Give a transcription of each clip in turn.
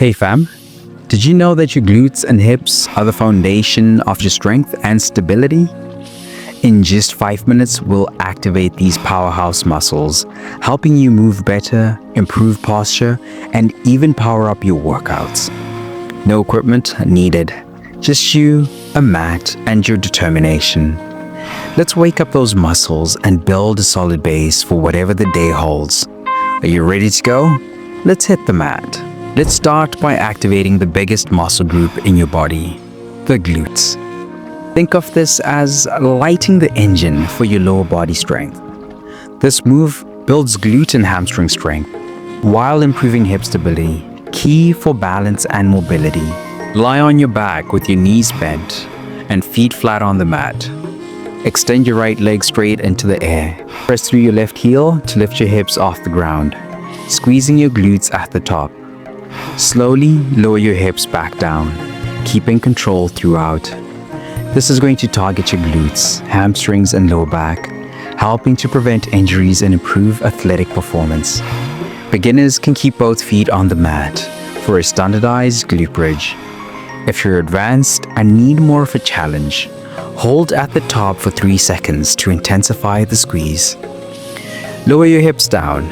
Hey fam, did you know that your glutes and hips are the foundation of your strength and stability? In just 5 minutes, we'll activate these powerhouse muscles, helping you move better, improve posture, and even power up your workouts. No equipment needed, just you, a mat, and your determination. Let's wake up those muscles and build a solid base for whatever the day holds. Are you ready to go? Let's hit the mat. Let's start by activating the biggest muscle group in your body, the glutes. Think of this as lighting the engine for your lower body strength. This move builds glute and hamstring strength while improving hip stability, key for balance and mobility. Lie on your back with your knees bent and feet flat on the mat. Extend your right leg straight into the air. Press through your left heel to lift your hips off the ground, squeezing your glutes at the top. Slowly lower your hips back down, keeping control throughout. This is going to target your glutes, hamstrings, and lower back, helping to prevent injuries and improve athletic performance. Beginners can keep both feet on the mat for a standardized glute bridge. If you're advanced and need more of a challenge, hold at the top for 3 seconds to intensify the squeeze. Lower your hips down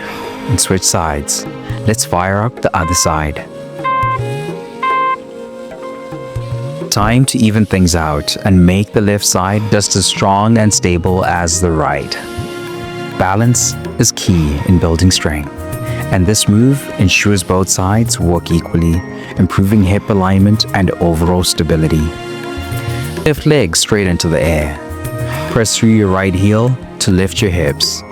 and switch sides. Let's fire up the other side. Time to even things out and make the left side just as strong and stable as the right. Balance is key in building strength, and this move ensures both sides work equally, improving hip alignment and overall stability. Left leg straight into the air. Press through your right heel to lift your hips,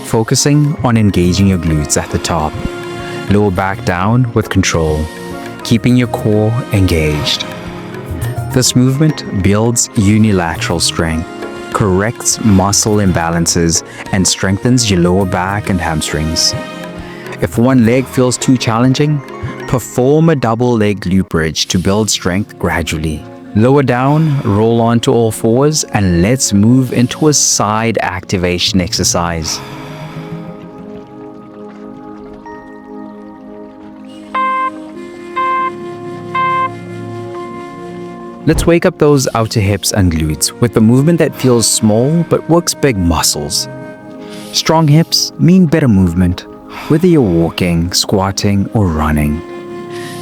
focusing on engaging your glutes at the top. Lower back down with control, keeping your core engaged. This movement builds unilateral strength, corrects muscle imbalances, and strengthens your lower back and hamstrings. If one leg feels too challenging, perform a double leg glute bridge to build strength gradually. Lower down, roll onto all fours, and let's move into a side activation exercise. Let's wake up those outer hips and glutes with a movement that feels small but works big muscles. Strong hips mean better movement, whether you're walking, squatting, or running.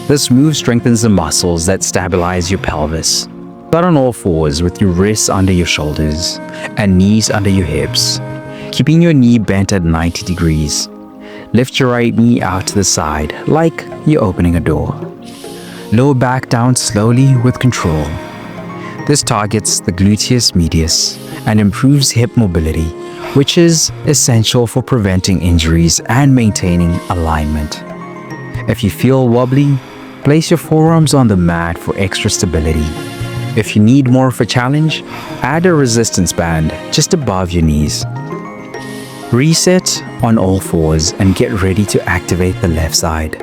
This move strengthens the muscles that stabilize your pelvis. Start on all fours with your wrists under your shoulders and knees under your hips, keeping your knee bent at 90 degrees. Lift your right knee out to the side like you're opening a door. Lower back down slowly with control. This targets the gluteus medius and improves hip mobility, which is essential for preventing injuries and maintaining alignment. If you feel wobbly, place your forearms on the mat for extra stability. If you need more of a challenge, add a resistance band just above your knees. Reset on all fours and get ready to activate the left side.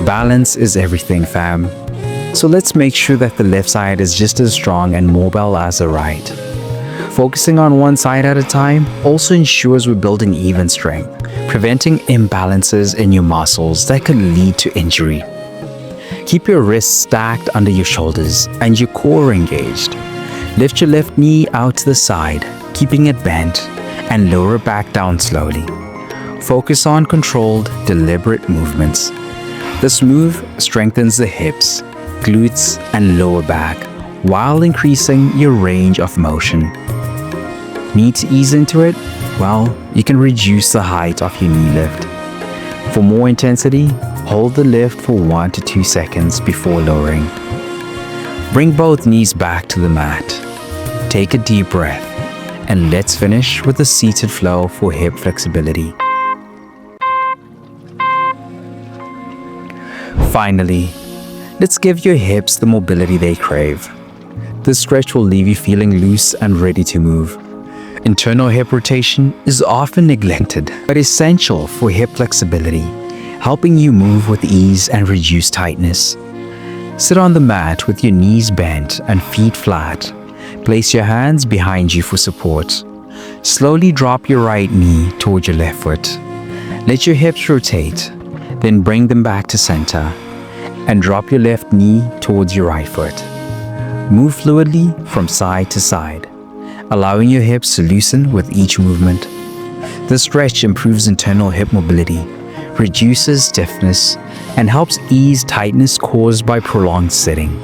Balance is everything, fam. So let's make sure that the left side is just as strong and mobile as the right. Focusing on one side at a time also ensures we're building even strength, preventing imbalances in your muscles that could lead to injury. Keep your wrists stacked under your shoulders and your core engaged. Lift your left knee out to the side, keeping it bent, and lower it back down slowly. Focus on controlled, deliberate movements. This move strengthens the hips, glutes, and lower back while increasing your range of motion. Need to ease into it? Well, you can reduce the height of your knee lift. For more intensity, hold the lift for 1 to 2 seconds before lowering. Bring both knees back to the mat. Take a deep breath, and let's finish with a seated flow for hip flexibility. Finally, let's give your hips the mobility they crave. This stretch will leave you feeling loose and ready to move. Internal hip rotation is often neglected, but essential for hip flexibility, helping you move with ease and reduce tightness. Sit on the mat with your knees bent and feet flat. Place your hands behind you for support. Slowly drop your right knee towards your left foot. Let your hips rotate, then bring them back to center and drop your left knee towards your right foot. Move fluidly from side to side, allowing your hips to loosen with each movement. This stretch improves internal hip mobility, reduces stiffness, and helps ease tightness caused by prolonged sitting.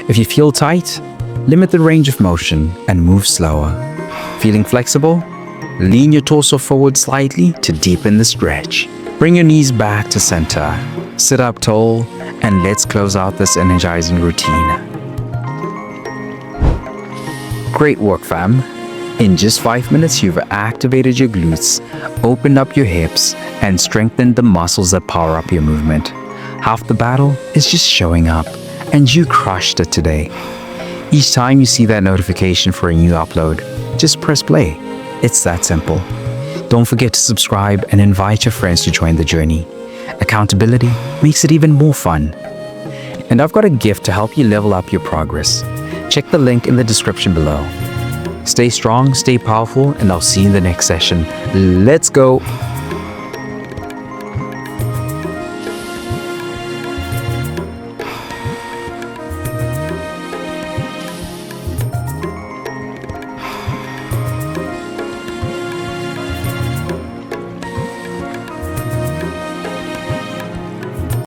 If you feel tight, limit the range of motion and move slower. Feeling flexible? Lean your torso forward slightly to deepen the stretch. Bring your knees back to center. Sit up tall, and let's close out this energizing routine. Great work, fam. In just 5 minutes, you've activated your glutes, opened up your hips, and strengthened the muscles that power up your movement. Half the battle is just showing up, and you crushed it today. Each time you see that notification for a new upload, just press play. It's that simple. Don't forget to subscribe and invite your friends to join the journey. Accountability makes it even more fun. And I've got a gift to help you level up your progress. Check the link in the description below. Stay strong, stay powerful, and I'll see you in the next session. Let's go!